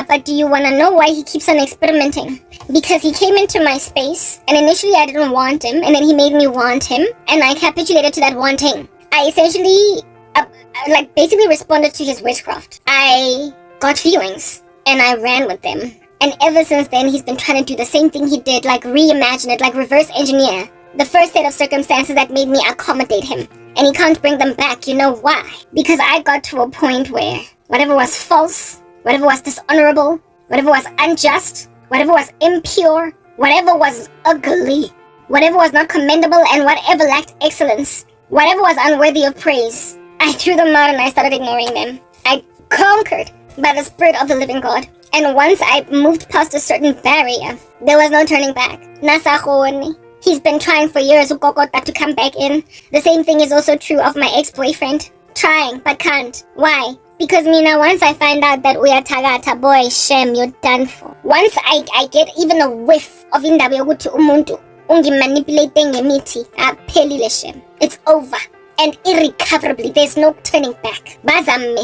But do you want to know why he keeps on experimenting? Because he came into my space, and initially I didn't want him, and then he made me want him, and I capitulated to that wanting. I essentially, basically responded to his witchcraft. I got feelings, and I ran with them. And ever since then, he's been trying to do the same thing he did, like reimagine it, like reverse engineer the first set of circumstances that made me accommodate him. And he can't bring them back. You know why? Because I got to a point where whatever was false, whatever was dishonorable, whatever was unjust, whatever was impure, whatever was ugly, whatever was not commendable, and whatever lacked excellence, whatever was unworthy of praise, I threw them out and I started ignoring them. I conquered by the Spirit of the living God. And once I moved past a certain barrier, there was no turning back. He's been trying for years to come back in. The same thing is also true of my ex-boyfriend. Trying, but can't. Why? Because once I find out that we are tagata, boy, shame, you're done for. Once I get even a whiff of indaba yokuthi umuntu ungimanipulating ngemithi, aphelile shem. It's over. And irrecoverably, there's no turning back. Bazam.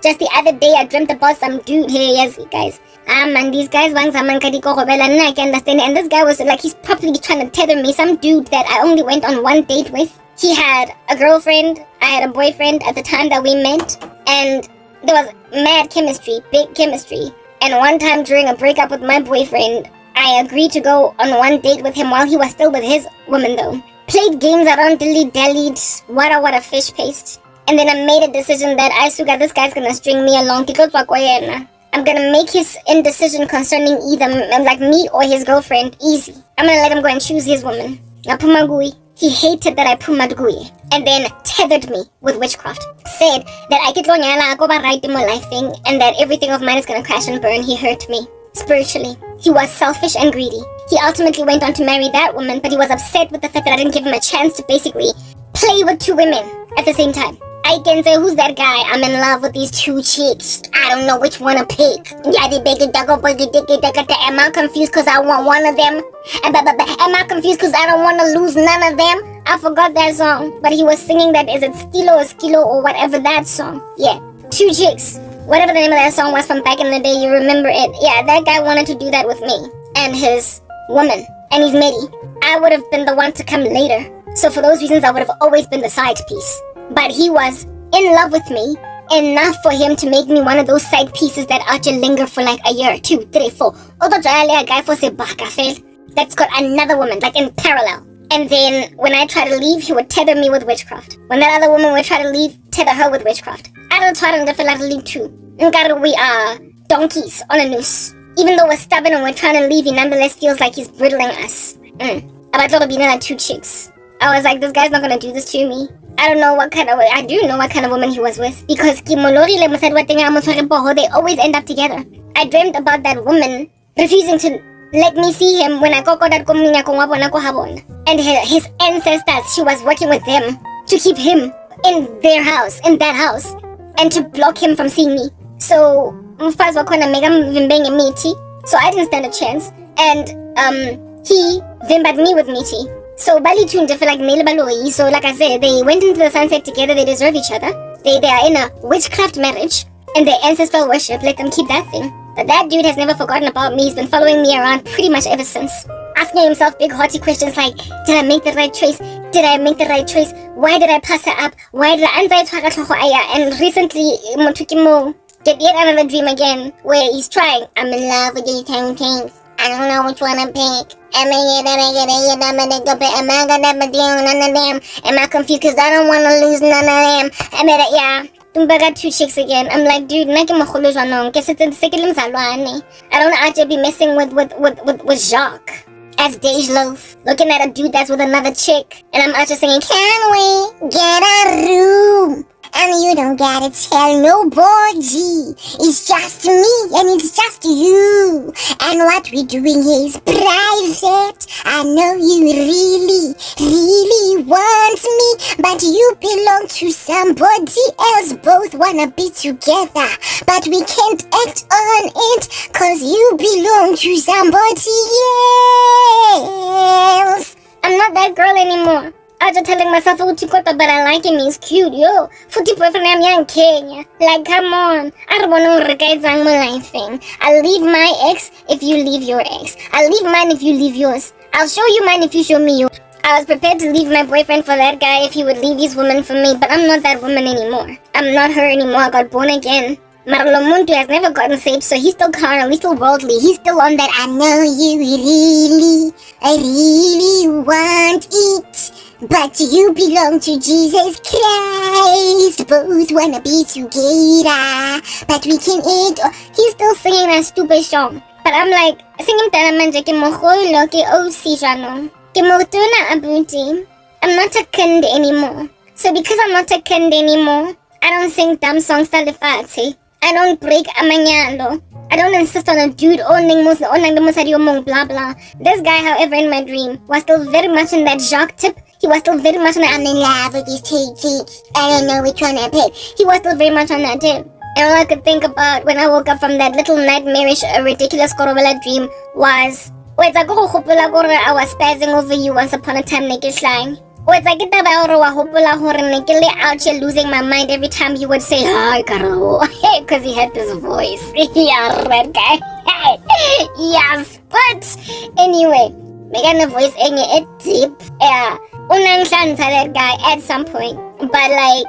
Just the other day, I dreamt about some dude here, yes, guys. Man, these guys, I can understand. And this guy was like, he's probably trying to tether me. Some dude that I only went on one date with. He had a girlfriend. I had a boyfriend at the time that we met. And there was mad chemistry, big chemistry. And one time during a breakup with my boyfriend, I agreed to go on one date with him while he was still with his woman, though. Played games around, dilly-dallied, what a fish paste. And then I made a decision that this guy's gonna string me along. I'm gonna make his indecision concerning either me or his girlfriend easy. I'm gonna let him go and choose his woman. He hated that I pumagui and then tethered me with witchcraft. Said that I get right in my life thing and that everything of mine is gonna crash and burn. He hurt me spiritually. He was selfish and greedy. He ultimately went on to marry that woman, but he was upset with the fact that I didn't give him a chance to basically play with two women at the same time. I can say, who's that guy? I'm in love with these two chicks. I don't know which one to pick. Am I confused because I want one of them? Am I confused because I don't want to lose none of them? I forgot that song, but he was singing that, is it Stilo or Skilo or whatever that song? Yeah, two chicks. Whatever the name of that song was from back in the day, you remember it. Yeah, that guy wanted to do that with me and his woman and his midi. I would have been the one to come later. So for those reasons, I would have always been the side piece. But he was in love with me enough for him to make me one of those side pieces that actually linger for like a year, 2, 3, 4. That's got another woman, like in parallel. And then when I try to leave, he would tether me with witchcraft. When that other woman would try to leave, tether her with witchcraft. I don't try to leave too. We are donkeys on a noose. Even though we're stubborn and we're trying to leave, he nonetheless feels like he's brittling us. About two chicks. I was like, this guy's not gonna do this to me. I do know what kind of woman he was with. Because they always end up together. I dreamed about that woman refusing to let me see him when I go and his ancestors, she was working with them to keep him in their house, in that house, and to block him from seeing me. So so I didn't stand a chance. And he vimbered me with Miti. So Bali tuned for like Nilbaloi. So like I said, they went into the sunset together, they deserve each other. They are in a witchcraft marriage and their ancestral worship, let them keep that thing. But that dude has never forgotten about me. He's been following me around pretty much ever since. Asking himself big haughty questions like, did I make the right choice? Did I make the right choice? Why did I pass her up? Why did I? And recently, get yet another dream again where he's trying. I'm in love with these things. I don't know which one to pick. Am I confused because I don't want to lose none of them? Yeah. I got two chicks again. I'm like, dude, I don't actually be messing with Jacques as Dej Loaf, looking at a dude that's with another chick, and I'm actually singing, can we get a room? And you don't gotta tell nobody. It's just me and it's just you. And what we're doing is private. I know you really, really want me, but you belong to somebody else. Both wanna be together, but we can't act on it, cause you belong to somebody else. I'm not that girl anymore. I was just telling myself, oh, Chikota, but I like him, he's cute, yo. Futi boyfriend, I'm young Kenya. Like, come on. I don't want to regret my life thing. I'll leave my ex if you leave your ex. I'll leave mine if you leave yours. I'll show you mine if you show me yours. I was prepared to leave my boyfriend for that guy if he would leave his woman for me, but I'm not that woman anymore. I'm not her anymore. I got born again. Marlo Muntu has never gotten saved, so he's still carnal, he's still worldly, he's still on that I know you I really want it. But you belong to Jesus Christ. Both wanna be together, but we can eat. He's still singing that stupid song. But I'm like, singing that manje ke mogolo ke OC jano. Ke motona abuti. I'm not a kind anymore. So because I'm not a kind anymore, I don't sing dumb songs that the I don't break amanyalo. I don't insist on a dude owning blah blah. This guy, however, in my dream, was still very much in that Jacques tip. He was still very much on that I'm in love with these cheeks. I don't know which one I pick. He was still very much on that tip. And all I could think about when I woke up from that little nightmarish, ridiculous Korobela dream was, I was spazzing over you once upon a time, naked slang. Out here losing my mind every time he would say hi Karabo, because he had this voice. Yeah, red guy. Yes, but anyway, making a voice and it deep. Yeah, that guy at some point, but like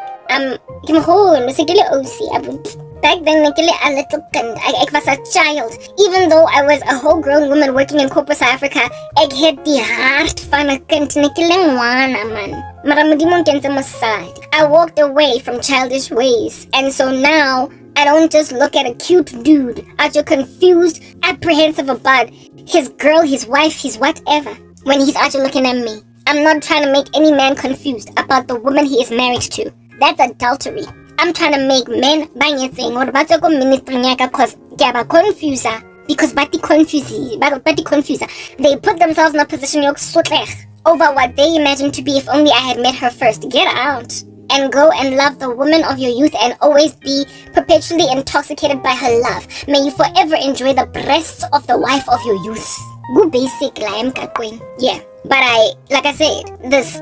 back then, a little kind. I was a child. Even though I was a whole grown woman working in corporate South Africa, I had the heart van a kind man. I walked away from childish ways, and so now I don't just look at a cute dude. I just confused, apprehensive about his girl, his wife, his whatever. When he's actually looking at me, I'm not trying to make any man confused about the woman he is married to. That's adultery. I'm trying to make men banyetseng or batho go ministry nyaka cause ke ba confuser because bati confuser. They put themselves in a position of sotlech over what they imagine to be if only I had met her first. Get out and go and love the woman of your youth and always be perpetually intoxicated by her love. May you forever enjoy the breasts of the wife of your youth. Go basic like queen. Yeah. But like I said, this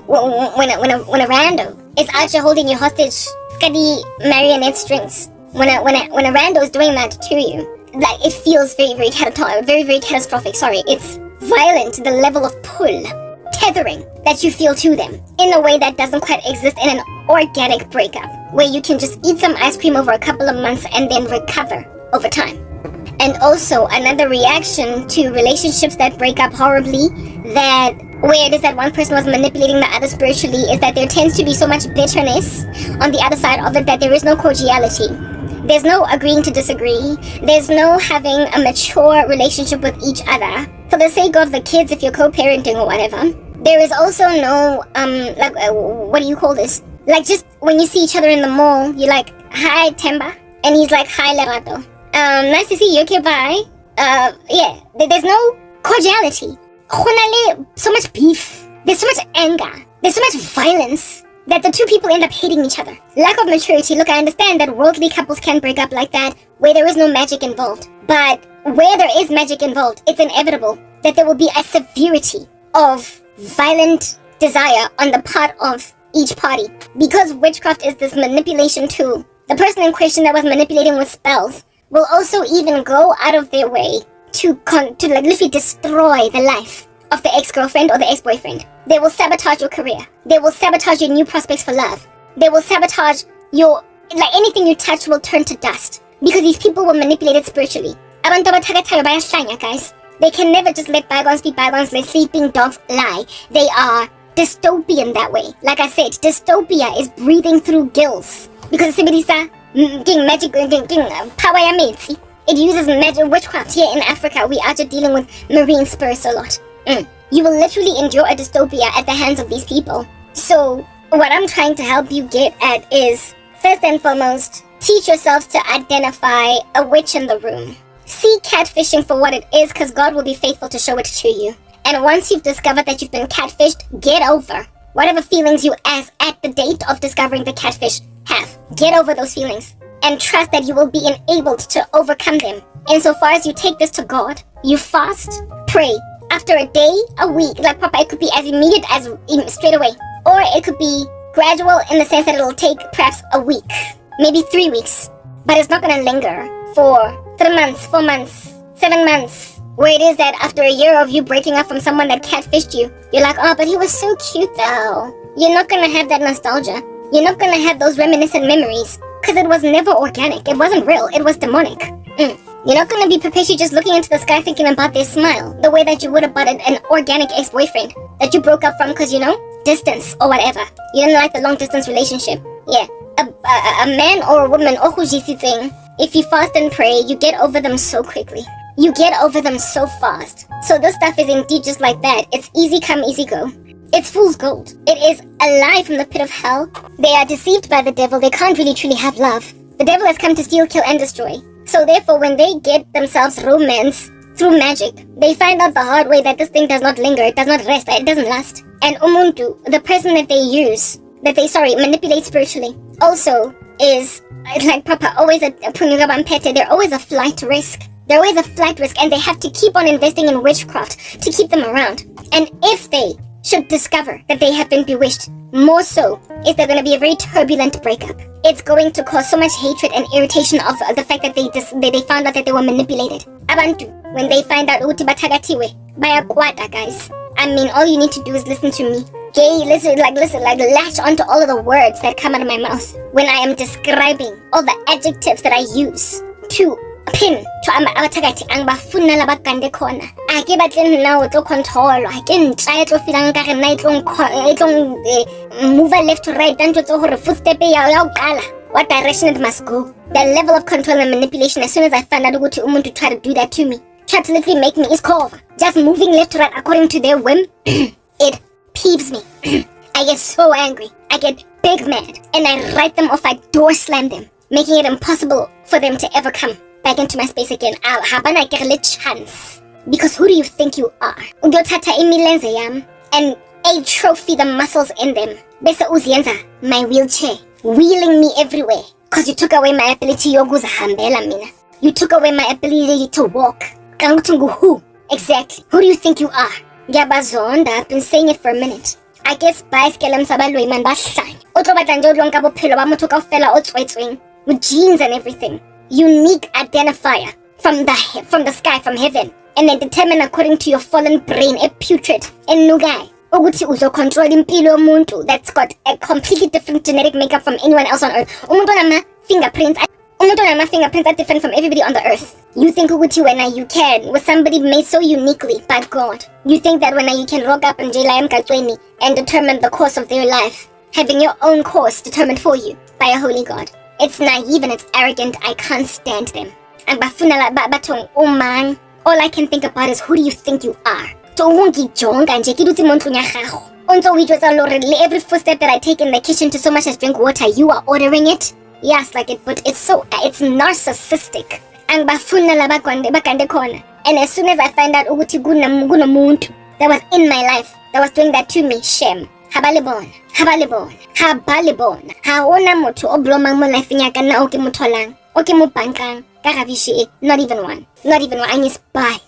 when a rando is out here holding you hostage, skadi marionette strings. When a rando is doing that to you, like it feels very catastrophic. Sorry, it's violent to the level of pull, tethering that you feel to them in a way that doesn't quite exist in an organic breakup, where you can just eat some ice cream over a couple of months and then recover over time. And also another reaction to relationships that break up horribly, that where it is that one person was manipulating the other spiritually, is that there tends to be so much bitterness on the other side of it that there is no cordiality. There's no agreeing to disagree. There's no having a mature relationship with each other for the sake of the kids if you're co-parenting or whatever. There is also no, what do you call this? Like just when you see each other in the mall, you're like, hi Temba, and he's like, hi Lerato. Nice to see you, okay, bye. Yeah, there's no cordiality. So much beef. There's so much anger. There's so much violence that the two people end up hating each other. Lack of maturity. Look, I understand that worldly couples can break up like that, where there is no magic involved. But where there is magic involved, it's inevitable that there will be a severity of violent desire on the part of each party. Because witchcraft is this manipulation tool, the person in question that was manipulating with spells will also even go out of their way to like literally destroy the life of the ex-girlfriend or the ex-boyfriend. They will sabotage your career. They will sabotage your new prospects for love. They will sabotage your, like anything you touch will turn to dust. Because these people were manipulated spiritually. Guys. They can never just let bygones be bygones, let sleeping dogs lie. They are dystopian that way. Like I said, dystopia is breathing through gills. Because magic, power ya mate. It uses magic witchcraft here in Africa. We are just dealing with marine spirits a lot. You will literally endure a dystopia at the hands of these people. So what I'm trying to help you get at is, first and foremost, teach yourselves to identify a witch in the room. See catfishing for what it is, because God will be faithful to show it to you. And once you've discovered that you've been catfished, get over whatever feelings you as at the date of discovering the catfish have. Get over those feelings and trust that you will be enabled to overcome them. Insofar as you take this to God, you fast, pray. After a day, a week, like Papa, it could be as immediate as straight away. Or it could be gradual in the sense that it'll take perhaps a week, maybe 3 weeks. But it's not gonna linger for 3 months, 4 months, 7 months. Where it is that after a year of you breaking up from someone that catfished you, you're like, oh, but he was so cute though. You're not gonna have that nostalgia. You're not gonna have those reminiscent memories. Because it was never organic. It wasn't real. It was demonic. You're not gonna be perpetually just looking into the sky thinking about their smile. The way that you would about an organic ex-boyfriend that you broke up from because, distance or whatever. You didn't like the long-distance relationship. Yeah. A man or a woman, thing, if you fast and pray, you get over them so quickly. You get over them so fast. So this stuff is indeed just like that. It's easy come, easy go. It's fool's gold. It is a lie from the pit of hell. They are deceived by the devil. They can't really truly have love. The devil has come to steal, kill, and destroy. So therefore, when they get themselves romance through magic, they find out the hard way that this thing does not linger, it does not rest, it doesn't last. And umuntu, the person that they manipulate spiritually, also is like proper, always a punyugabampete. They're always a flight risk. They're always a flight risk, and they have to keep on investing in witchcraft to keep them around. And if they should discover that they have been bewitched, more so is there going to be a very turbulent breakup. It's going to cause so much hatred and irritation of the fact that they found out that they were manipulated. Abantu, when they find out ukuthi bathakathiwe, bayakwata, guys. I mean, all you need to do is listen to me. Listen, latch onto all of the words that come out of my mouth when I am describing all the adjectives that I use to pin to abathakathi angibafuna labakande khona. Ake batle nna o tlo control, ake ntla e tlo feelang ka re nna e tlo move left to right and tlo gore footstep ya o qala. What direction it must go. The level of control and manipulation, as soon as I find out ukuthi umuntu try to do that to me, try to literally make me iskova, just moving left to right according to their whim, it peeves me. I get so angry. I get big mad. And I write them off. I door slam them, making it impossible for them to ever come back into my space again. Habana get chance. Because who do you think you are? Udotata imilenze yam and atrophy the muscles in them. Besa uzienza my wheelchair, wheeling me everywhere. Cause you took away my ability yoguza hambela mina. You took away my ability to walk. Kangutungu who? Exactly. Who do you think you are? Yabazonda, I've been saying it for a minute. I guess baiskelem sabalwe man bahlanye. Otlo batlanjo lonka bophelo ba motho kaofela o tswetsweng with genes and everything. Unique identifier from the sky, from heaven, and then determined according to your fallen brain, a putrid, and nugai. Ukuthi uzo control impilo yomuntu that's got a completely different genetic makeup from anyone else on earth. Umuntu nama fingerprints are different from everybody on the earth. You think ukuthi when you can, with somebody made so uniquely by God. You think that when you can rock up and and determine the course of their life, having your own course determined for you by a holy God. It's naive and it's arrogant. I can't stand them. And bafuna batong man. All I can think about is who do you think you are? Every footstep that I take in the kitchen to so much as drink water, you are ordering it? Yes, like it, but it's narcissistic. And as soon as I find out that was in my life that was doing that to me, shame. Habalibon. Haona moto oblomang mo life nyaka na oke motolang. Oke mo bankang. Karabishi. Not even one. I need spy.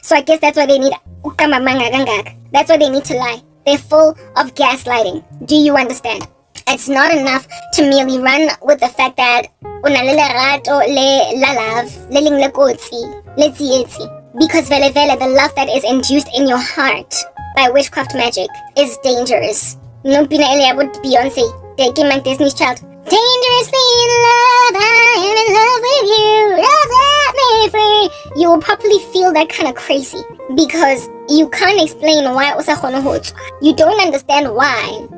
So I guess that's why they need ukamamanga gangak. That's why they need to lie. They're full of gaslighting. Do you understand? It's not enough to merely run with the fact that unalele rato le lalav, le ling le kotsi, le tsietsi. Because vele the love that is induced in your heart by witchcraft magic is dangerous. Numpina Elia would Beyonce, they came like Disney's child. Dangerously in love, I am in love with you. Love set me free. You will probably feel that kind of crazy because you can't explain why you don't understand why.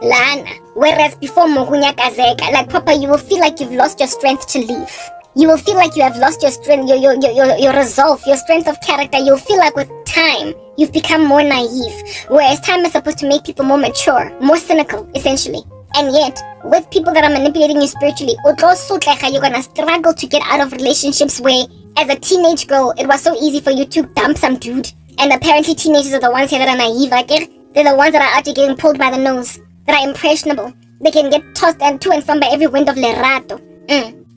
Lana. Whereas before Mogunyakazeka, like proper, you will feel like you've lost your strength to live. You will feel like you have lost your strength, your resolve, your strength of character. You'll feel like with time, you've become more naive. Whereas time is supposed to make people more mature, more cynical, essentially. And yet, with people that are manipulating you spiritually, you're gonna struggle to get out of relationships where, as a teenage girl, it was so easy for you to dump some dude. And apparently teenagers are the ones here that are naive. They're the ones that are out there getting pulled by the nose, that are impressionable. They can get tossed to and from by every wind of Lerato.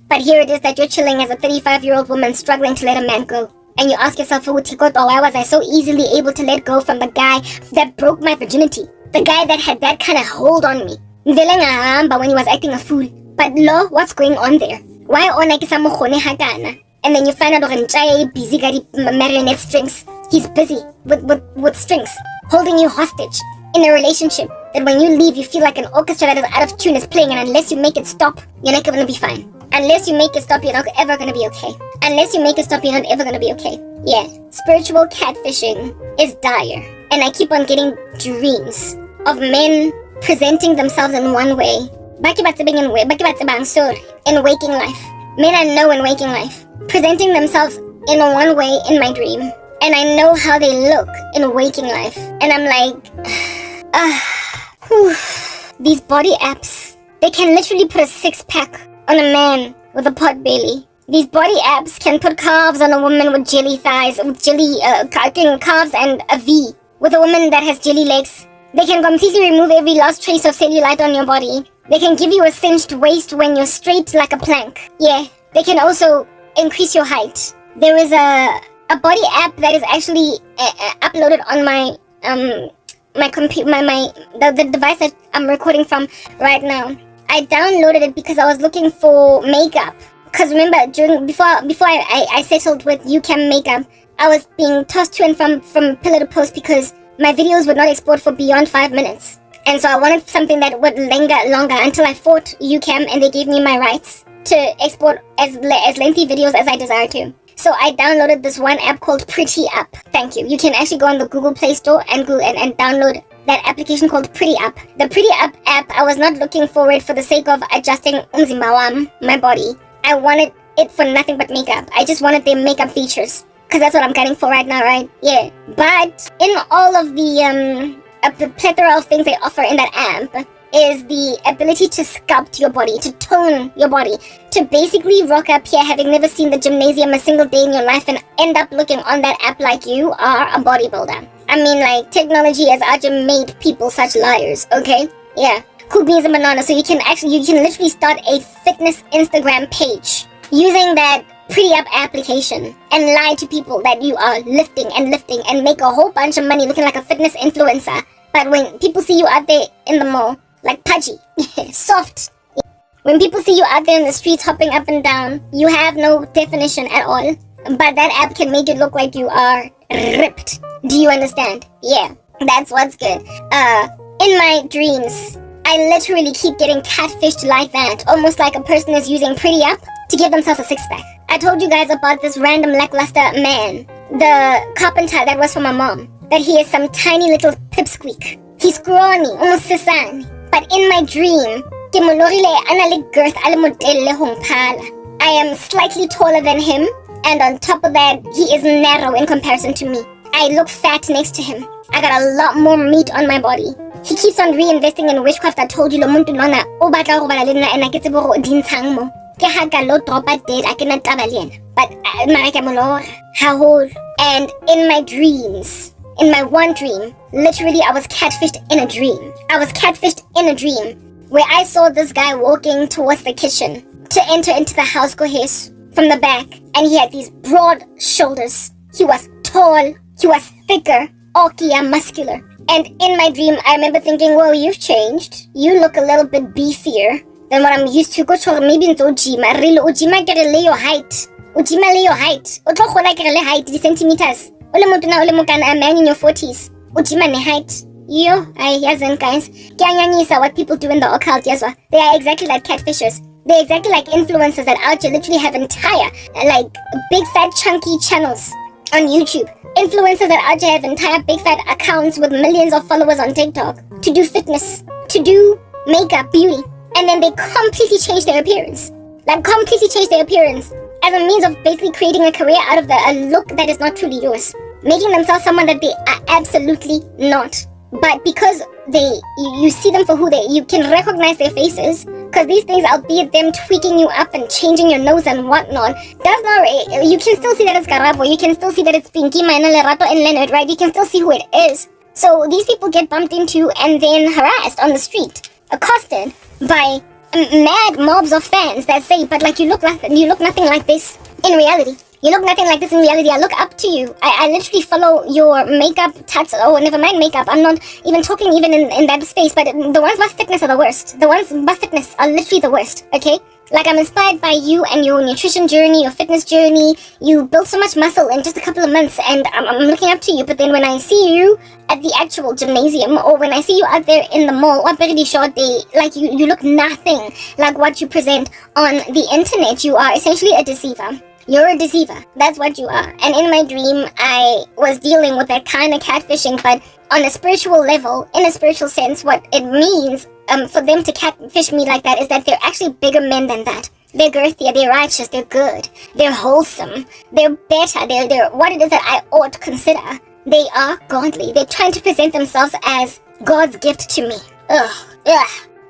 But here it is that you're chilling as a 35-year-old woman struggling to let a man go. and you ask yourself, why was I so easily able to let go from the guy that broke my virginity? The guy that had that kind of hold on me. But when he was acting a fool. But lo, what's going on there? Why and then you find out busy marionette strings. He's busy with strings, holding you hostage in a relationship that when you leave, you feel like an orchestra that is out of tune is playing, and unless you make it stop, you're not gonna be fine. Unless you make it stop, you're not ever gonna be okay. Unless you make it stop, you're not ever gonna be okay. Yeah, spiritual catfishing is dire, and I keep on getting dreams of men presenting themselves in one way, in waking life. Men I know in waking life, presenting themselves in one way in my dream, and I know how they look in waking life, and I'm like, these body apps, they can literally put a six-pack on a man with a pot belly. These body apps can put calves on a woman with jelly thighs, with jelly calves, and a V with a woman that has jelly legs. They can completely remove every last trace of cellulite on your body. They can give you a cinched waist when you're straight like a plank. Yeah, they can also increase your height. There is a body app that is actually uploaded on my the device that I'm recording from right now. I downloaded it because I was looking for makeup. Because remember, before I settled with UCam makeup, I was being tossed to and from pillar to post because my videos would not export for beyond 5 minutes. And so I wanted something that would linger longer until I fought UCam and they gave me my rights to export as lengthy videos as I desire to. So I downloaded this one app called Pretty Up. Thank you. You can actually go on the Google Play Store and download that application called Pretty Up. The Pretty Up app, I was not looking for it for the sake of adjusting my body. I wanted it for nothing but makeup. I just wanted their makeup features. Because that's what I'm getting for right now, right? Yeah. But in all of the plethora of things they offer in that app is the ability to sculpt your body, to tone your body, to basically rock up here having never seen the gymnasium a single day in your life and end up looking on that app like you are a bodybuilder. I mean, like, technology has actually made people such liars, okay? Yeah. Cool beans and banana. So you can literally start a fitness Instagram page using that Pretty Up application and lie to people that you are lifting and make a whole bunch of money looking like a fitness influencer. But when people see you out there in the mall, like pudgy, soft, when people see you out there in the streets hopping up and down, you have no definition at all. But that app can make it look like you are ripped. Do you understand? Yeah, that's what's good. In my dreams, I literally keep getting catfished like that, almost like a person is using Pretty Up to give themselves a six-pack. I told you guys about this random lackluster man, the carpenter that was for my mom, that he is some tiny little pipsqueak. He's scrawny, almost sisane. But in my dream, I am slightly taller than him, and on top of that, he is narrow in comparison to me. I look fat next to him. I got a lot more meat on my body. He keeps on reinvesting in witchcraft. I told you, but and in my dreams, in my one dream, literally I was catfished in a dream. I was catfished in a dream where I saw this guy walking towards the kitchen to enter into the house from the back, and he had these broad shoulders. He was tall, he was thicker, orky, muscular. And in my dream, I remember thinking, well, you've changed. You look a little bit beefier than what I'm used to. Maybe it's Ojima. Ojima can lay your height. Ojima lay your height. Otlokhola ke le height, the centimeters. Ole motho na ole mokana, a man in your 40s. Ojima ne height. Yo, yazan guys. Kyanyanyisa what people do in the occult, yazwa. They are exactly like catfishers. They're exactly like influencers that out here literally have entire, like, big fat chunky channels on YouTube. Influencers that out here have entire big fat accounts with millions of followers on TikTok to do fitness, to do makeup, beauty, and then they completely change their appearance. Like, completely change their appearance as a means of basically creating a career out of a look that is not truly yours, making themselves someone that they are absolutely not. But because you see them for who you can recognize their faces, because these things, albeit them tweaking you up and changing your nose and whatnot, does not, you can still see that it's Karabo, you can still see that it's Pinky, Maina, Lerato, and Leonard, right? You can still see who it is. So these people get bumped into and then harassed on the street, accosted by mad mobs of fans that say, but like you look nothing like this in reality. You look nothing like this in reality. I look up to you. I literally follow your makeup tats. Oh, never mind makeup. I'm not even talking even in that space. But the ones about fitness are the worst. The ones about fitness are literally the worst. Okay? Like, I'm inspired by you and your nutrition journey, your fitness journey. You built so much muscle in just a couple of months, and I'm looking up to you. But then when I see you at the actual gymnasium, or when I see you out there in the mall, what pretty short day, like you look nothing like what you present on the internet. You are essentially a deceiver. You're a deceiver. That's what you are. And in my dream, I was dealing with that kind of catfishing, but on a spiritual level, in a spiritual sense, what it means for them to catfish me like that is that they're actually bigger men than that. They're girthier, they're righteous, they're good, they're wholesome, they're better, they're what it is that I ought to consider. They are godly. They're trying to present themselves as God's gift to me.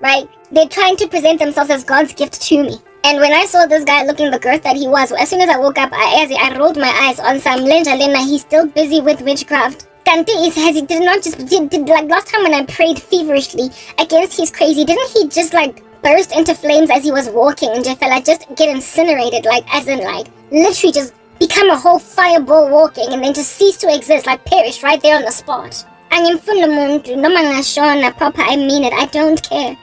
Right? They're trying to present themselves as God's gift to me. And when I saw this guy looking the girth that he was, as soon as I woke up, I rolled my eyes on some Lenja Lena. He's still busy with witchcraft. Tante he did not just did like last time when I prayed feverishly against his crazy, didn't he just like burst into flames as he was walking and just get incinerated, like as in like literally just become a whole fireball walking and then just cease to exist, like perish right there on the spot. I mean it, I don't care.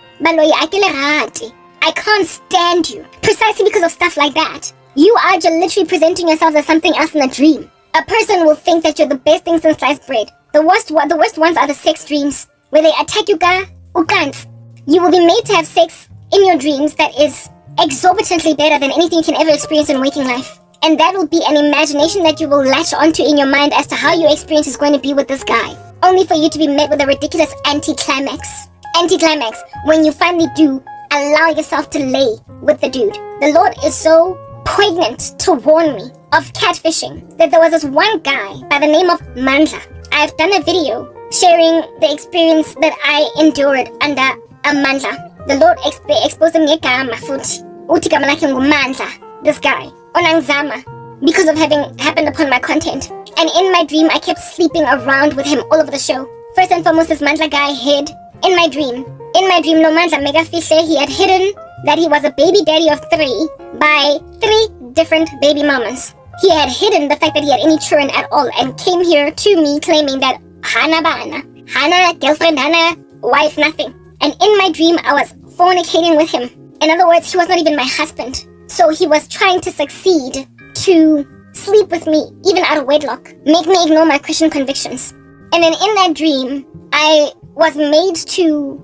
I can't stand you precisely because of stuff like that. You are just literally presenting yourself as something else in a dream. A person will think that you're the best thing since sliced bread. The worst ones are the sex dreams, where they attack you, ukans. You will be made to have sex in your dreams that is exorbitantly better than anything you can ever experience in waking life. And that will be an imagination that you will latch onto in your mind as to how your experience is going to be with this guy. Only for you to be met with a ridiculous anticlimax. Anticlimax, when you finally do allow yourself to lay with the dude. The Lord is so poignant to warn me of catfishing that there was this one guy by the name of Mandla. I've done a video sharing the experience that I endured under a Mandla. The Lord exposed me this guy, Onangzama, because of having happened upon my content. And in my dream, I kept sleeping around with him all over the show. First and foremost, this Mandla guy hid in my dream. In my dream, no Mandla Mega Fisher, he had hidden that he was a baby daddy of 3 by 3 different baby mamas. He had hidden the fact that he had any children at all and came here to me claiming that Hana, girlfriend, Hana, wife, nothing. And in my dream, I was fornicating with him. In other words, he was not even my husband. So he was trying to succeed to sleep with me, even out of wedlock, make me ignore my Christian convictions. And then in that dream, I was made to...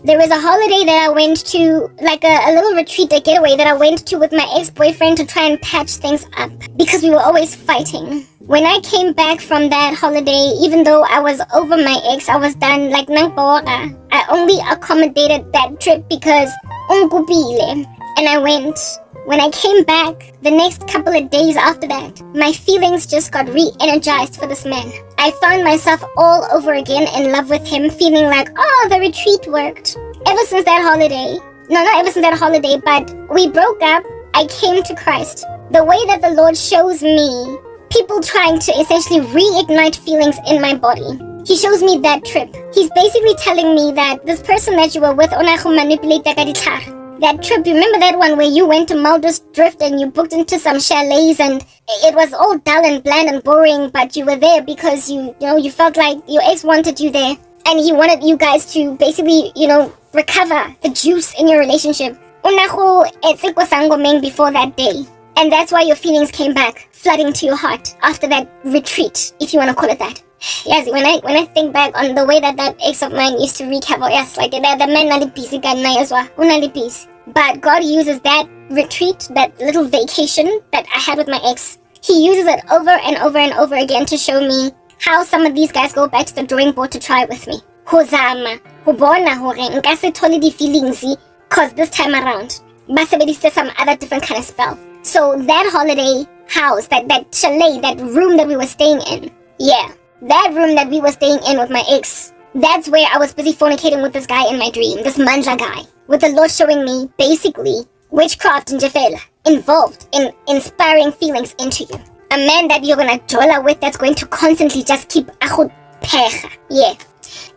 There was a holiday that I went to, like a little retreat, a getaway that I went to with my ex-boyfriend to try and patch things up because we were always fighting. When I came back from that holiday, even though I was over my ex, I was done like Nangpora. I only accommodated that trip because ungubile. And I went. When I came back, the next couple of days after that, my feelings just got re-energized for this man. I found myself all over again in love with him, feeling like, oh, the retreat worked. Ever since that holiday, no, not ever since that holiday, but we broke up, I came to Christ. The way that the Lord shows me people trying to essentially reignite feelings in my body. He shows me that trip. He's basically telling me that this person that you were with, that trip, remember that one where you went to Mulder's Drift and you booked into some chalets and it was all dull and bland and boring, but you were there because you felt like your ex wanted you there and he wanted you guys to basically, recover the juice in your relationship. Before that day. And that's why your feelings came back, flooding to your heart after that retreat, if you want to call it that. Yes, when I think back on the way that ex of mine used to wreak havoc, yes, like that man not busy as well, but God uses that retreat, that little vacation that I had with my ex. He uses it over and over and over again to show me how some of these guys go back to the drawing board to try with me. Hozama, hubona hore nkase thole di feelings, cause this time around, basebediste some other different kind of spell. So that holiday house, that chalet, that room that we were staying in, yeah. That room that we were staying in with my ex, that's where I was busy fornicating with this guy in my dream, this Mandla guy, with the Lord showing me, basically, witchcraft and Jafela involved in inspiring feelings into you. A man that you're gonna jola with that's going to constantly just keep achud pecha. Yeah.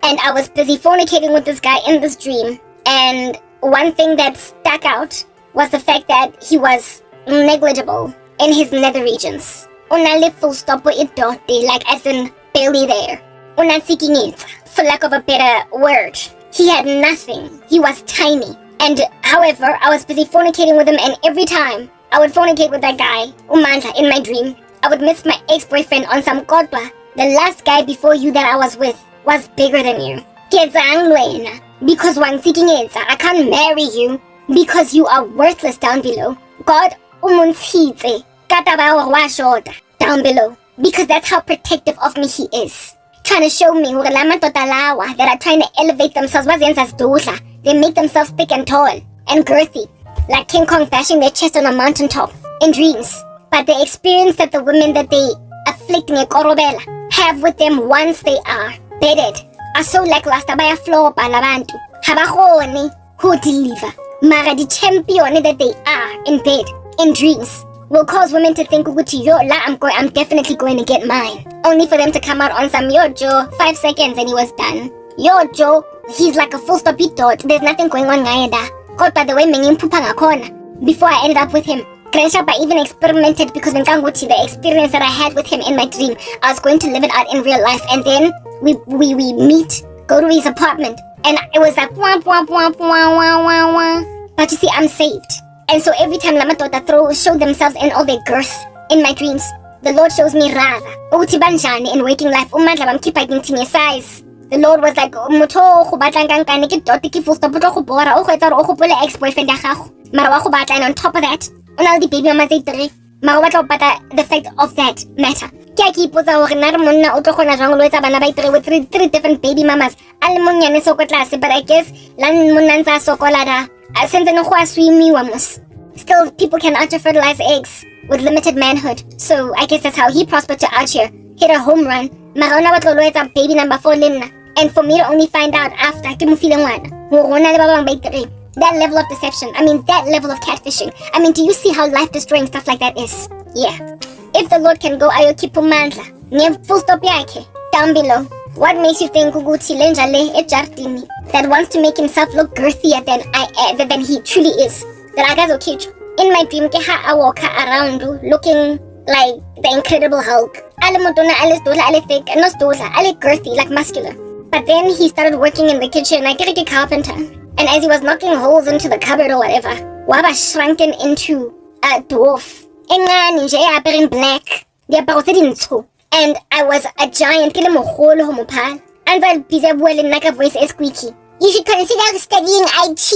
And I was busy fornicating with this guy in this dream, and one thing that stuck out was the fact that he was negligible in his nether regions. Unale full stop it dot, like as in barely there. Una seeking it, for lack of a better word. He had nothing. He was tiny. And however, I was busy fornicating with him, and every time I would fornicate with that guy, Umandla, in my dream, I would miss my ex-boyfriend on some kodwa. The last guy before you that I was with was bigger than you. Because one seeking it, I can't marry you because you are worthless down below. God umuntshitse down below, because that's how protective of me he is. Trying to show me that are trying to elevate themselves. They make themselves thick and tall and girthy, like King Kong bashing their chest on a mountaintop in dreams. But the experience that the women that they afflicting a korobela have with them once they are bedded are so lackluster. By a floor palabantu habahoni who deliver. Mara the champion that they are in bed in dreams will cause women to think, I'm definitely going to get mine. Only for them to come out on some, yo, Joe, 5 seconds and he was done. Yo, Joe, he's like a full stop thought. There's nothing going on, God, by the way, before I ended up with him, I even experimented because the experience that I had with him in my dream, I was going to live it out in real life. And then we meet, go to his apartment, and it was like, wah, wah, wah, wah, wah, wah, wah. But you see, I'm saved. And so every time Lamatota show themselves in all their girth in my dreams, the Lord shows me Rava. In waking life, size. The Lord was like, ex-boyfriend. And on top of that, the fact of that matter. With three different baby mamas. But I guess still, people can out-fertilize eggs with limited manhood. So I guess that's how he prospered to out here. Hit a home run. Baby number 4 Linna. And for me to only find out after, that level of deception. That level of catfishing. Do you see how life-destroying stuff like that is? Yeah. If the Lord can go ayokipumandla, full stop yake, down below. What makes you think that wants to make himself look girthier than he truly is? That I guys okay. In my dream, I walk around looking like the Incredible Hulk. Girthy, like muscular. But then he started working in the kitchen like a carpenter. And as he was knocking holes into the cupboard or whatever, Waba shrunken into a dwarf. In black. And I was a giant. And while Bizabwell like a voice is squeaky. You should consider studying IT.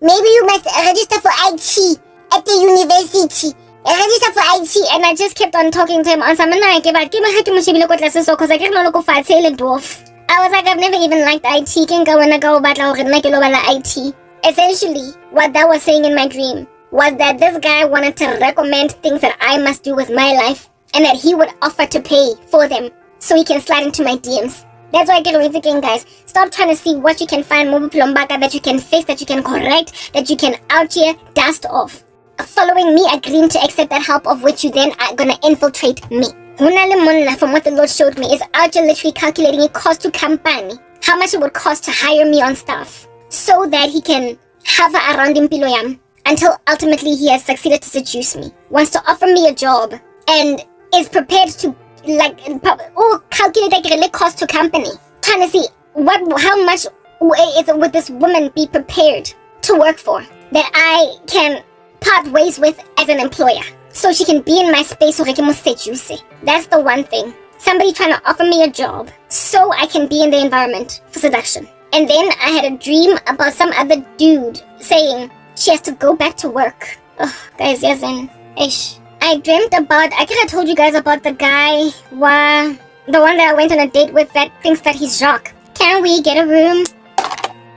Maybe you must register for IT at the university. Register for IT. And I just kept on talking to him on some dwarf. I was like, I've never even liked IT. Essentially, what that was saying in my dream was that this guy wanted to recommend things that I must do with my life, and that he would offer to pay for them so he can slide into my DMs. That's why I get away again, guys. Stop trying to see what you can find that you can fix, that you can correct, that you can out here dust off. Following me, agreeing to accept that help of which you then are gonna infiltrate me. From what the Lord showed me is out here literally calculating it cost to company, how much it would cost to hire me on staff, so that he can hover around in Piloyam until ultimately he has succeeded to seduce me, wants to offer me a job, and is prepared to calculate the cost to company, trying to see how much would this woman be prepared to work for that I can part ways with as an employer, so she can be in my space so I can seduce. That's the one thing. Somebody trying to offer me a job so I can be in the environment for seduction. And then I had a dream about some other dude saying she has to go back to work. Oh, guys, yes, and ish. I dreamt about, I think I told you guys about the guy, the one that I went on a date with that thinks that he's Jacques. Can we get a room?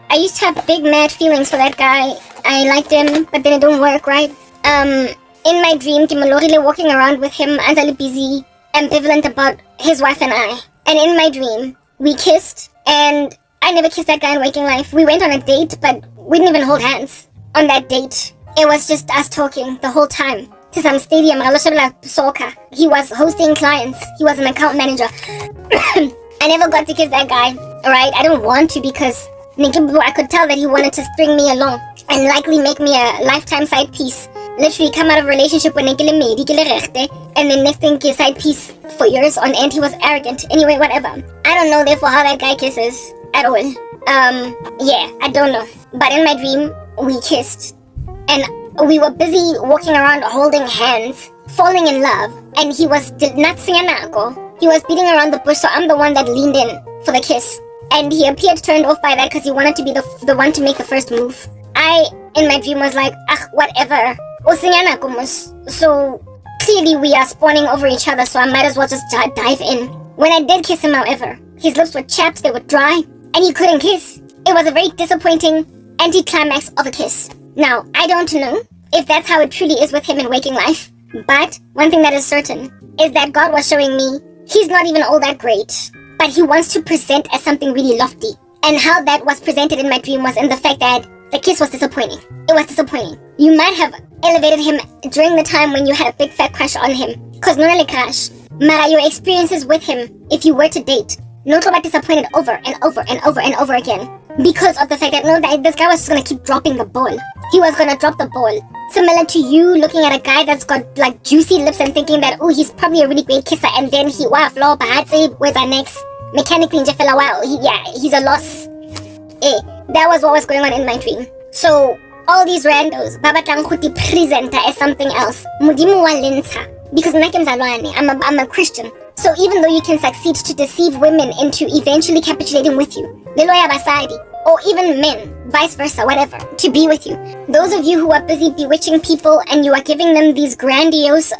I used to have big mad feelings for that guy. I liked him, but then it don't work, right? In my dream, Kimalorile walking around with him, Anzali busy, ambivalent about his wife and I. And in my dream, we kissed, and I never kissed that guy in waking life. We went on a date, but we didn't even hold hands on that date. It was just us talking the whole time. To some stadium, soccer. He was hosting clients. He was an account manager. I never got to kiss that guy, alright? I don't want to because I could tell that he wanted to string me along and likely make me a lifetime side piece. literally come out of a relationship when and then next thing his side piece for years on end. He was arrogant. Anyway, whatever. I don't know therefore how that guy kisses at all. Yeah, I don't know. But in my dream, we kissed. And we were busy walking around holding hands, falling in love. And he was not singanako. He was beating around the bush, so I'm the one that leaned in for the kiss. And he appeared turned off by that because he wanted to be the one to make the first move. I, in my dream, was like, whatever. So clearly we are spawning over each other, so I might as well just dive in. When I did kiss him, however, his lips were chapped, they were dry, and he couldn't kiss. It was a very disappointing anticlimax of a kiss. Now, I don't know if that's how it truly is with him in waking life, but one thing that is certain is that God was showing me he's not even all that great, but he wants to present as something really lofty. And how that was presented in my dream was in the fact that the kiss was disappointing. It was disappointing. You might have elevated him during the time when you had a big fat crush on him. Cause no le crush. Mara, your experiences with him, if you were to date, no got disappointed over and over and over and over again. Because of the fact that this guy was just gonna keep dropping the ball. He was gonna drop the ball. Similar to you looking at a guy that's got like juicy lips and thinking that, oh, he's probably a really great kisser, and then he floor bahatsi, where's our next? Mechanically he's a loss. That was what was going on in my dream. So all these randos babatlang go te presenta as something else. Modimo wa lentsha. Because I'm a Christian. So even though you can succeed to deceive women into eventually capitulating with you, or even men, vice versa, whatever, to be with you. Those of you who are busy bewitching people and you are giving them these grandiose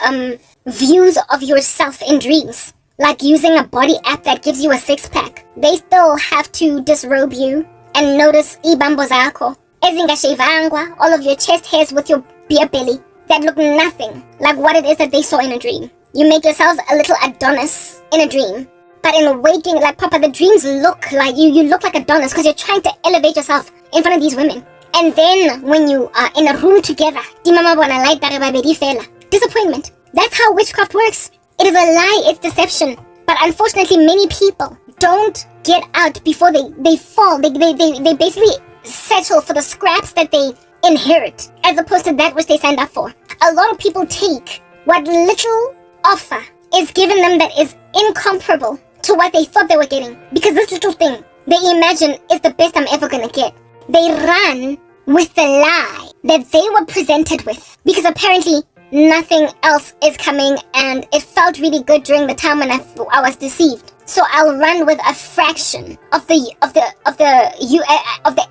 views of yourself in dreams, like using a body app that gives you a six-pack, they still have to disrobe you and notice ibambo zako, ezingashevangwa, all of your chest hairs with your beer belly that look nothing like what it is that they saw in a dream. You make yourselves a little Adonis in a dream. But in waking, like Papa, the dreams look like you look like Adonis because you're trying to elevate yourself in front of these women. And then when you are in a room together, disappointment. That's how witchcraft works. It is a lie, it's deception. But unfortunately, many people don't get out before they fall. They basically settle for the scraps that they inherit as opposed to that which they signed up for. A lot of people take what little offer is given them that is incomparable to what they thought they were getting. Because this little thing they imagine is the best I'm ever gonna get. They run with the lie that they were presented with. Because apparently nothing else is coming and it felt really good during the time when I was deceived. So I'll run with a fraction of the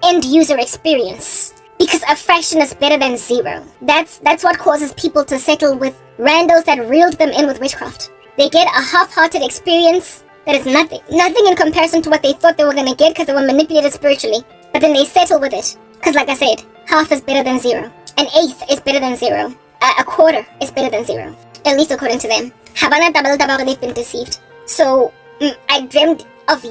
end user experience. Because a fraction is better than zero. That's what causes people to settle with randos that reeled them in with witchcraft. They get a half-hearted experience that is nothing in comparison to what they thought they were going to get because they were manipulated spiritually. But then they settle with it. Because like I said, half is better than zero. An eighth is better than zero. A quarter is better than zero. At least according to them. They've been deceived. So I dreamed of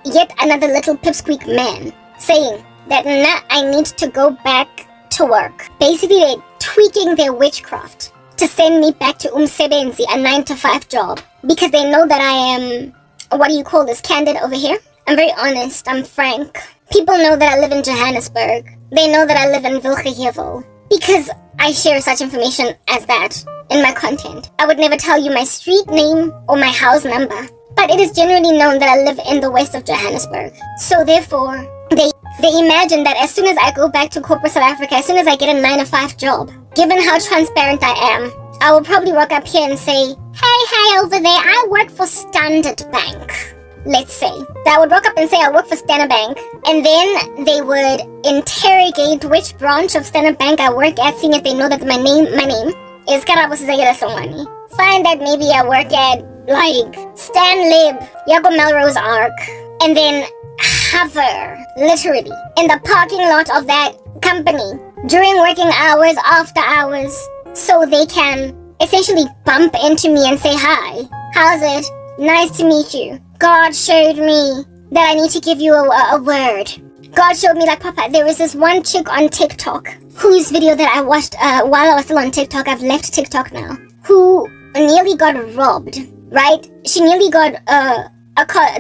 yet another little pipsqueak man saying that now I need to go back to work. Basically, they're tweaking their witchcraft to send me back to umsebenzi, a 9-to-5 job. Because they know that I am, what do you call this, candid over here? I'm very honest, I'm frank. People know that I live in Johannesburg. They know that I live in Vilgehevel. Because I share such information as that in my content. I would never tell you my street name or my house number. But it is generally known that I live in the west of Johannesburg. So therefore, they imagine that as soon as I go back to corporate South Africa, as soon as I get a 9-to-5 job, given how transparent I am, I will probably walk up here and say, hey, over there, I work for Standard Bank. Let's say. That I would walk up and say I work for Standard Bank, and then they would interrogate which branch of Standard Bank I work at, seeing if they know that my name is Karabo Hlongwane. Find that maybe I work at, like, Stan Lib, Yago Melrose Arc, and then hover, literally, in the parking lot of that company during working hours, after hours, so they can essentially bump into me and say, hi, how's it? Nice to meet you. God showed me that I need to give you a word. God showed me like, Papa, there was this one chick on TikTok whose video that I watched while I was still on TikTok, I've left TikTok now, who nearly got robbed, right? She nearly got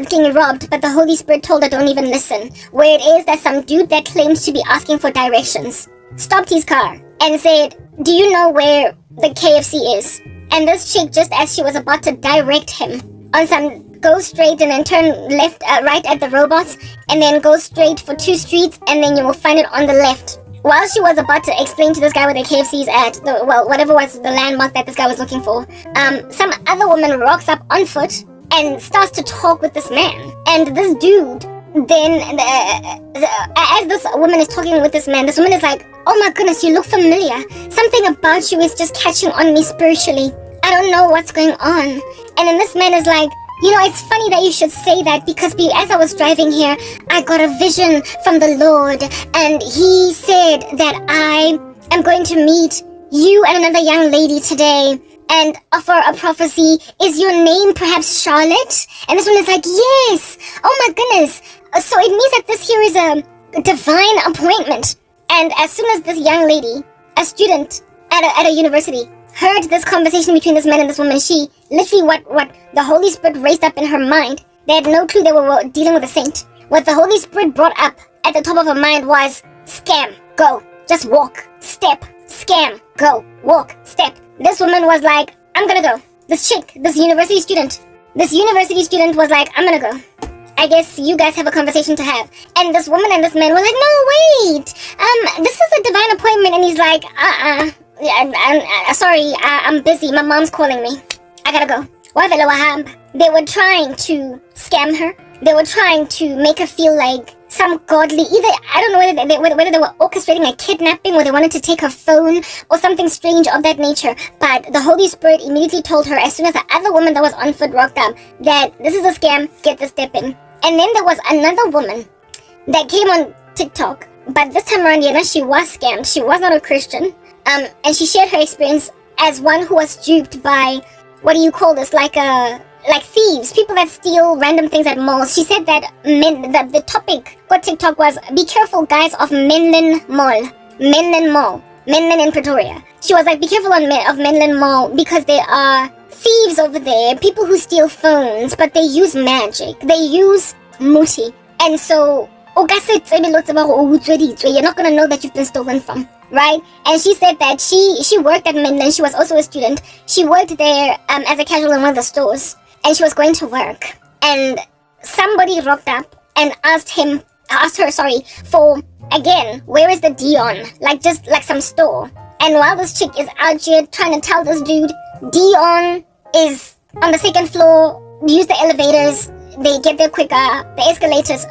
getting robbed, but the Holy Spirit told her don't even listen. Where it is that some dude that claims to be asking for directions stopped his car and said, do you know where the KFC is? And this chick, just as she was about to direct him on some go straight and then turn left, right at the robots, and then go straight for 2 streets, and then you will find it on the left. While she was about to explain to this guy where the KFC is at, whatever was the landmark that this guy was looking for, some other woman rocks up on foot and starts to talk with this man. And this dude, then, as this woman is talking with this man, this woman is like, oh my goodness, you look familiar. Something about you is just catching on me spiritually. I don't know what's going on. And then this man is like, you know, it's funny that you should say that, because as I was driving here, I got a vision from the Lord, and he said that I am going to meet you and another young lady today and offer a prophecy. Is your name perhaps Charlotte? And this one is like, yes. Oh my goodness. So it means that this here is a divine appointment. And as soon as this young lady, a student at a university, heard this conversation between this man and this woman, she literally, what the Holy Spirit raised up in her mind, they had no clue they were dealing with a saint. What the Holy Spirit brought up at the top of her mind was, scam, go, just walk, step, scam, go, walk, step. This woman was like, I'm gonna go. This chick, this university student was like, I'm gonna go. I guess you guys have a conversation to have. And this woman and this man were like, no, wait, this is a divine appointment. And he's like, I'm sorry, I'm busy. My mom's calling me. I gotta go. They were trying to scam her. They were trying to make her feel like some godly, I don't know whether they were orchestrating a kidnapping, or they wanted to take her phone or something strange of that nature. But the Holy Spirit immediately told her, as soon as the other woman that was on foot rocked up, that this is a scam, get the step in. And then there was another woman that came on TikTok, but this time around, she was scammed. She was not a Christian. And she shared her experience as one who was duped by, what do you call this, like thieves, people that steal random things at malls. She said that the topic for TikTok was, be careful guys of Menlyn Mall in Pretoria. She was like, be careful of Menlyn Mall, because there are thieves over there, people who steal phones, but they use magic, they use muti, and so you're not gonna know that you've been stolen from, right? And she said that she worked at Menlyn. She was also a student. She worked there as a casual in one of the stores, and she was going to work, and somebody rocked up and asked her for, again, where is the Dion, just like some store. And while this chick is out here trying to tell this dude Dion is on the 2nd floor, use the elevators, they get there quicker, the escalators,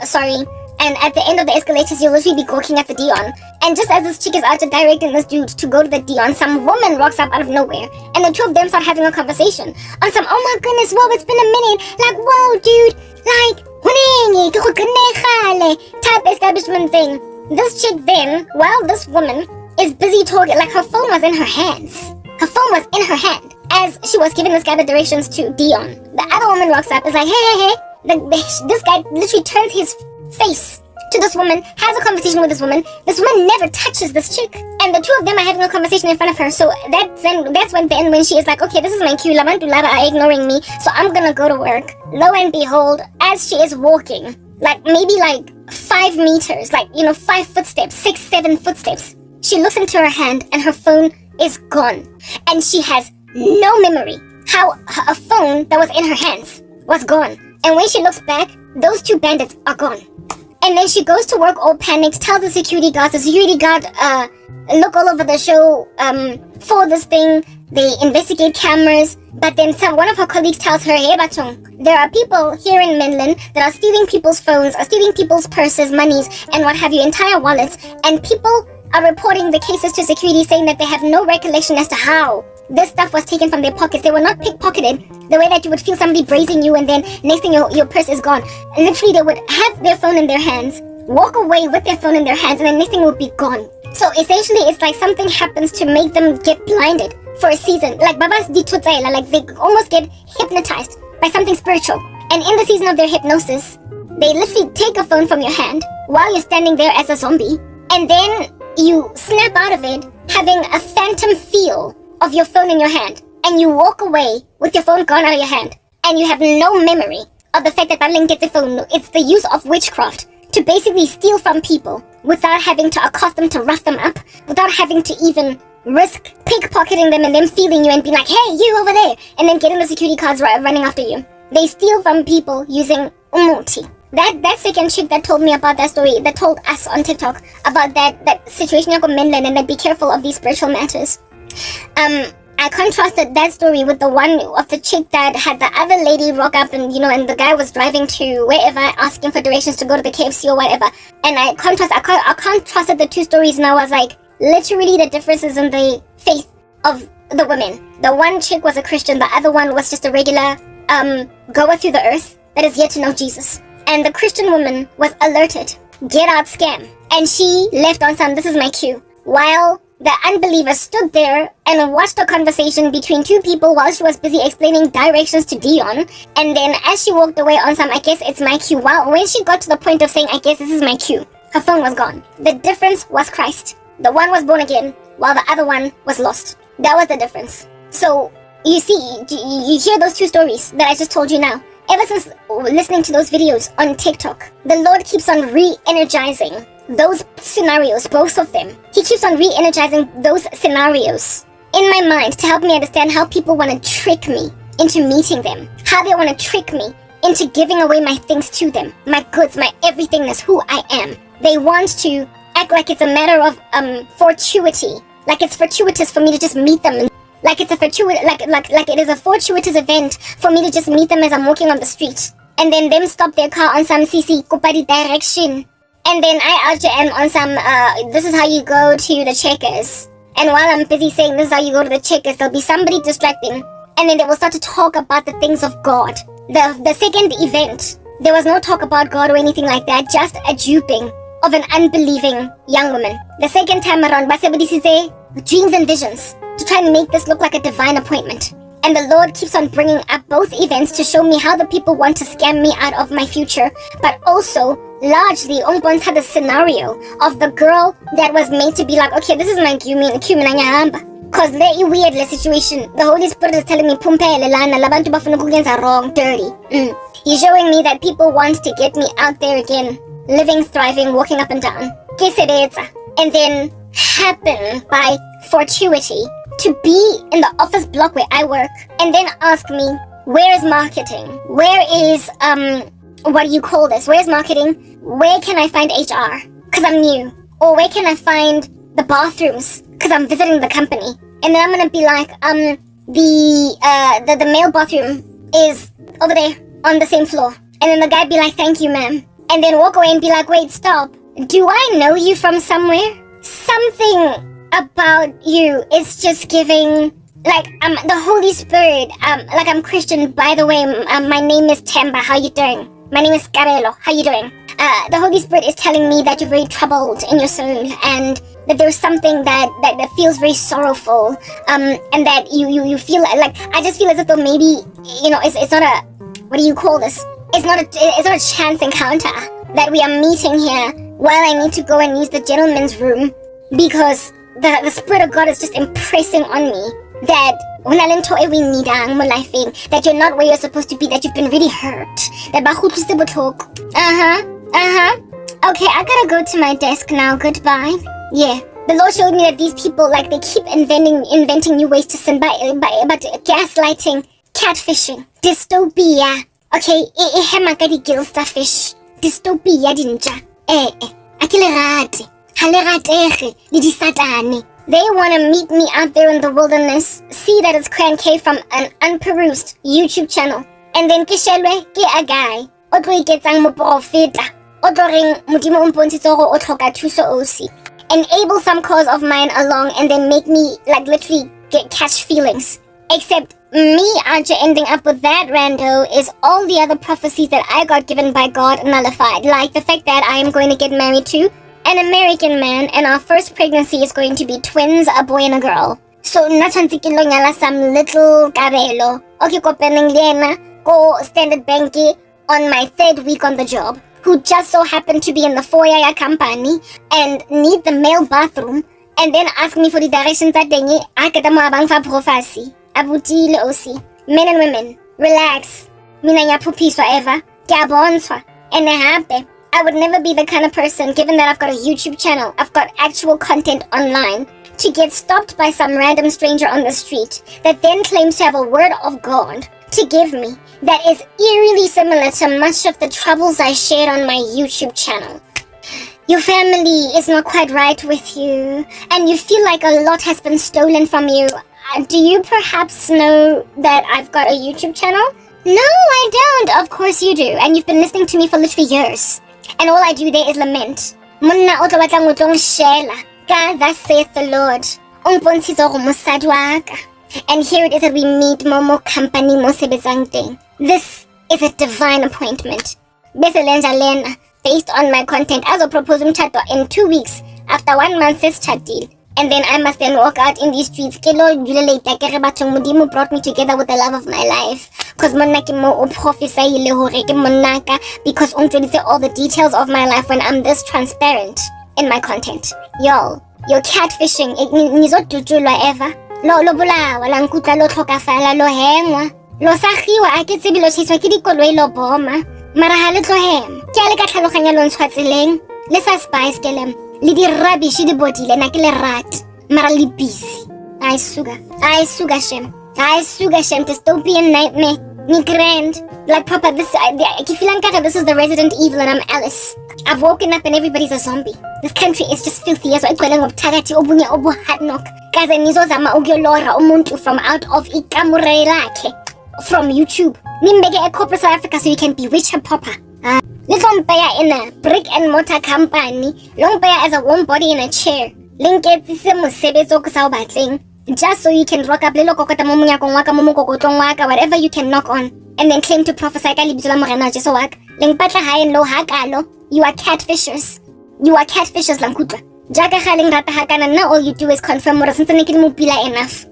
and at the end of the escalators, you'll literally be gawking at the Dion. And just as this chick is out to directing this dude to go to the Dion, some woman rocks up out of nowhere, and the two of them start having a conversation on some, oh my goodness, whoa, it's been a minute, whoa, dude, type establishment thing. This chick then, while this woman is busy talking, her phone was in her hands. Her phone was in her hand as she was giving this guy the directions to Dion. The other woman rocks up, is like, hey. This guy literally turns his face to this woman, has a conversation with this woman. This woman never touches this chick, and the two of them are having a conversation in front of her. So that's when she is like, okay, this is my cue. Labantu laba are ignoring me, so I'm gonna go to work. Lo and behold, as she is walking, maybe 5 meters, 5 footsteps, 6, 7 footsteps, she looks into her hand and her phone is gone, and she has no memory how a phone that was in her hands was gone. And when she looks back, those 2 bandits are gone. And then she goes to work all panicked, tells the security guard, look all over the show for this thing. They investigate cameras, but then one of her colleagues tells her, hey Batong, there are people here in Menlyn that are stealing people's phones, are stealing people's purses, monies, and what have you, entire wallets, and people are reporting the cases to security, saying that they have no recollection as to how this stuff was taken from their pockets. They were not pickpocketed the way that you would feel somebody brazing you and then next thing your purse is gone. Literally, they would have their phone in their hands, walk away with their phone in their hands, and then next thing would be gone. So essentially, it's like something happens to make them get blinded for a season. Babas di tutsaila, they almost get hypnotized by something spiritual. And in the season of their hypnosis, they literally take a phone from your hand while you're standing there as a zombie, and then you snap out of it having a phantom feel of your phone in your hand, and you walk away with your phone gone out of your hand, and you have no memory of the fact that Darling gets a phone. It's the use of witchcraft to basically steal from people without having to accost them, to rough them up, without having to even risk pickpocketing them and them feeling you and being like, hey, you over there, and then getting the security cards running after you. They steal from people using umuti. That second chick that told me about that story, that told us on TikTok about that situation in Mainland, and that be careful of these spiritual matters. I contrasted that story with the one of the chick that had the other lady rock up and, and the guy was driving to wherever asking for directions to go to the KFC or whatever. And I contrasted the two stories, and I was like, literally the differences in the faith of the women. The one chick was a Christian, the other one was just a regular goer through the earth that is yet to know Jesus. And the Christian woman was alerted, get out scam. And she left on some, this is my cue, while the unbeliever stood there and watched a conversation between two people while she was busy explaining directions to Dion. And then as she walked away on some, I guess it's my cue. Wow, when she got to the point of saying, I guess this is my cue, her phone was gone. The difference was Christ. The one was born again, while the other one was lost. That was the difference. So, you see, you hear those two stories that I just told you now. Ever since listening to those videos on TikTok, the Lord keeps on re-energizing those scenarios, both of them. He keeps on re-energizing those scenarios in my mind to help me understand how people want to trick me into meeting them. How they want to trick me into giving away my things to them. My goods, my everythingness, who I am. They want to act like it's a matter of fortuity. Like it's fortuitous for me to just meet them. Like it's a like it is a fortuitous event for me to just meet them as I'm walking on the street. And then them stop their car on some CC Kupari direction. And then I out am on some, this is how you go to the Checkers. And while I'm busy saying this is how you go to the Checkers, there'll be somebody distracting. And then they will start to talk about the things of God. The second event, there was no talk about God or anything like that, just a duping of an unbelieving young woman. The second time around, dreams and visions to try and make this look like a divine appointment. And the Lord keeps on bringing up both events to show me how the people want to scam me out of my future, but also largely Ongbons had the scenario of the girl that was made to be like, okay, this is my because very weird the situation. The Holy Spirit is telling me are wrong, dirty. He's showing me that people want to get me out there again, living, thriving, walking up and down. And then happen by fortuity to be in the office block where I work and then ask me, where is marketing? Where is, what do you call this? Where's marketing? Where can I find HR? Because I'm new. Or where can I find the bathrooms? Because I'm visiting the company. And then I'm going to be like, the male bathroom is over there on the same floor. And then the guy be like, thank you, ma'am. And then walk away and be like, wait, stop. Do I know you from somewhere? Something about you is just giving, like, the Holy Spirit, like I'm Christian, by the way, my name is Temba, how you doing? My name is Karabo, how you doing? The Holy Spirit is telling me that you're very troubled in your soul, and that there's something that feels very sorrowful, and that you feel like, I just feel as if though maybe, it's not a, what do you call this? It's not a chance encounter that we are meeting here while I need to go and use the gentleman's room, because the Spirit of God is just impressing on me that that you're not where you're supposed to be, that you've been really hurt. Okay, I gotta go to my desk now. Goodbye. Yeah. The Lord showed me that these people, like, they keep inventing new ways to sin by gaslighting, catfishing, dystopia. Okay, hemakadi gill starfish. Dystopia dinja. Akilerati. They want to meet me out there in the wilderness, see that it's Cran K from an unperused YouTube channel, and then kishelwe ke a guy o tlo iketsang moprofeta o tlo reng modimo o mpontshitse gore o tlhoka thuso osi, enable some cause of mine along, and then make me, like, literally catch feelings. Except me actually ending up with that rando is all the other prophecies that I got given by God nullified, like the fact that I am going to get married to an American man, and our first pregnancy is going to be twins, a boy and a girl. So nachantikilo nyala some little Karelo. Okay, ko peneng liena, ko Standard Banki on my third week on the job, who just so happened to be in the foyer company and need the male bathroom, and then ask me for the directions that dengi aketa mo abang fa prophecy. Abutile osi. Men and women, relax. Mina nya puphiswa eva. Ke a bontshwa. And hape I would never be the kind of person, given that I've got a YouTube channel, I've got actual content online, to get stopped by some random stranger on the street that then claims to have a word of God to give me that is eerily similar to much of the troubles I shared on my YouTube channel. Your family is not quite right with you, and you feel like a lot has been stolen from you. Do you perhaps know that I've got a YouTube channel? No, I don't. Of course you do. And you've been listening to me for literally years. And all I do there is lament. Monna o tla batla ngotlo ngshela. Ka thus saith the Lord. Ongpontshitse gore mosadi wa ka. And here it is that we meet Momo Company mo sebetsang teng. This is a divine appointment. Bese lenza lena. Based on my content, as a proposal chat in 2 weeks after 1 month since chat deal. And then I must then walk out in these streets. Kelo later, Mudimu brought me together with the love of my life. Because because say all the details of my life when I'm this transparent in my content. Yo, you're catfishing. Ever. Lo bulawa, la nkutla lo tlhokafala, lo hengwa. Lo sagiwa, a ke tsebe lo tshiswa ke dikoloi lo boma. Mara ha le tlohema. Ke a le ka tlhaloganya lo ntshwatseleng. Le sa spice ke lem. Le di rubbish di bodile na ke le rat. Mara le busy. I sugar shem. Dystopian nightmare. Ni grand. Like proper this this is the Resident Evil and I'm Alice. I've woken up and everybody's a zombie. This country is just filthy as well. Obunye obu hadnok. Kaze nizozama ukuyolora umuntu from out of ikamure lakhe. From YouTube. Nimbeke a corporate South Africa so you can bewitch her papa. Little Mpaya in a brick and mortar company. Long Mpaya as a warm body in a chair. Link it just so you can rock up whatever you can knock on. And then claim to prophesy. You are catfishers. Lankutla. Now all you do is confirm enough.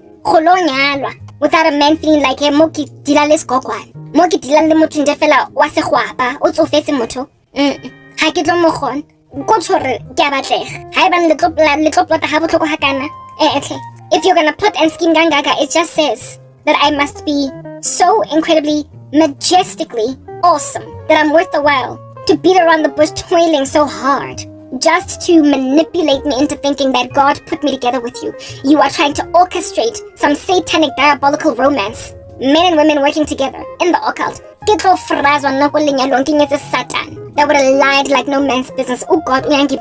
Without a man feeling like a moki dilales kokwan. Moki dilan le motho ndefela wa se gwapa o tsofetse motho. Ha ke tlo mo gona. Go tshore ke a batlega. Ha eba le tlo plota ha botlhoko hakana. If you're gonna plot and scheme gangaga, it just says that I must be so incredibly majestically awesome that I'm worth the while to beat around the bush toiling so hard just to manipulate me into thinking that God put me together with you. You are trying to orchestrate some satanic diabolical romance. Men and women working together in the occult. It's a Satan that would have lied like no man's business. Oh God, and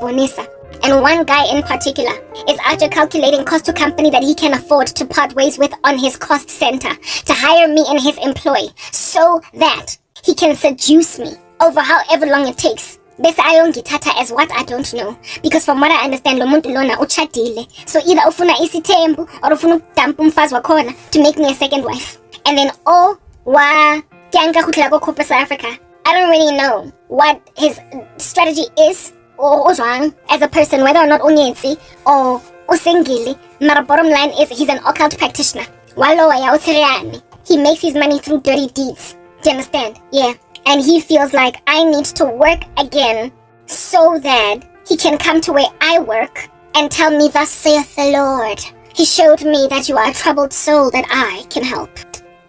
one guy in particular is after calculating cost to company that he can afford to part ways with on his cost center to hire me in his employ so that he can seduce me over however long it takes. Bese ayongithatha as what I don't know, because from what I understand lo muntu lona uchadile, so either ufuna isithembu or ufuna ukudampa umfazi wakhona to make me a second wife. And then corporate South Africa. I don't really know what his strategy is or as a person, whether or not unyetsi or usengili. But bottom line is he's an occult practitioner. He makes his money through dirty deeds. Do you understand? Yeah. And he feels like I need to work again so that he can come to where I work and tell me, thus saith the Lord. He showed me that you are a troubled soul that I can help.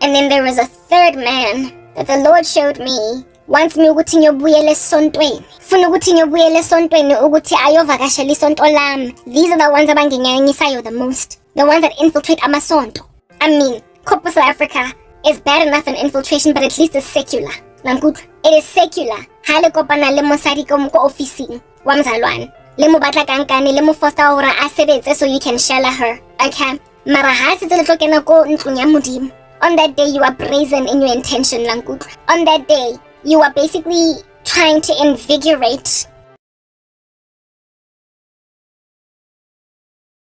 And then there was a third man that the Lord showed me. Wants me ukuthi ngiyobuyela esontweni. Funa ukuthi ngiyobuyela esontweni ukuthi ayovakashela isonto lami. These are the ones abanginyanyisayo the most. The ones that infiltrate amasonto. I mean, corporate South Africa is bad enough in infiltration, but at least it's secular. It is secular. Hale kopana le mosadi ko officing wa mzalwane. Le mo batla kankane le mo foster hore a sebetse so you can shella her. Okay? Mara ha se tlo kena ko ntlong ya modimo. On that day you are brazen in your intention, Lankut. On that day you are basically trying to invigorate